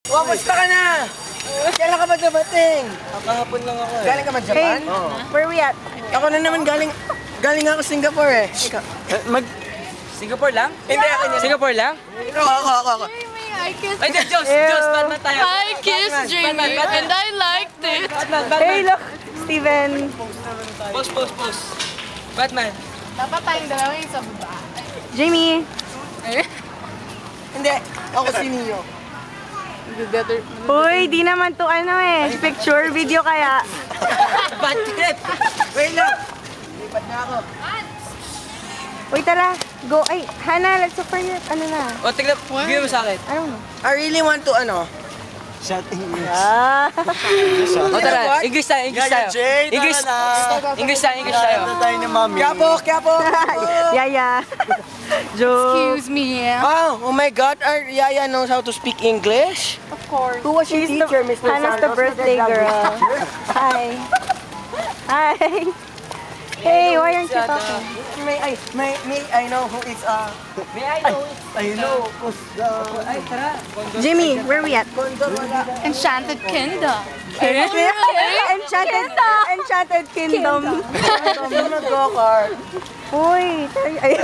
Kamusta ka na? Kailan ka ba dumating? Kahapon lang ako eh. Galing ka ba Japan? Oo. Where we at? Ako na naman galing ako Singapore eh. Ikaw. Singapore lang? Hindi ako niya. Singapore lang? Ako. I kissed. Ay, Diyos, Batman tayo. I kissed Jamie and I liked it. Hey, look! Steven. Post. Batman. Dapat tayong dalawa yung sa baba. Jamie. Hindi. Ako si Neo. Uy, di naman to ano eh. Picture, video kaya. Batman! Wait lang. Lipat na ako. Uy, tara. Go. Ay, Hannah, let's look for your, ano na. O, tignan, bigyan mo sa akin. I don't know. I really want to Shot English. Ah. O, tara. English tayo. Jay, English tayo. Kaya tayo ni Mami. Kiapo. Yaya. Joke. Excuse me. Oh my God, our Yaya knows how to speak English. Of course. Who was your She's the, teacher, Mr. Hannah's the Santos? birthday girl. Hi. Hi. Hey, why aren't you talking? May I know who is May I know? I know, cause Ay, tara. Jimmy, where we at? Condor wala. Enchanted Kingdom. Enchanted Kingdom. Sino nag-go-kart? Uy, ay.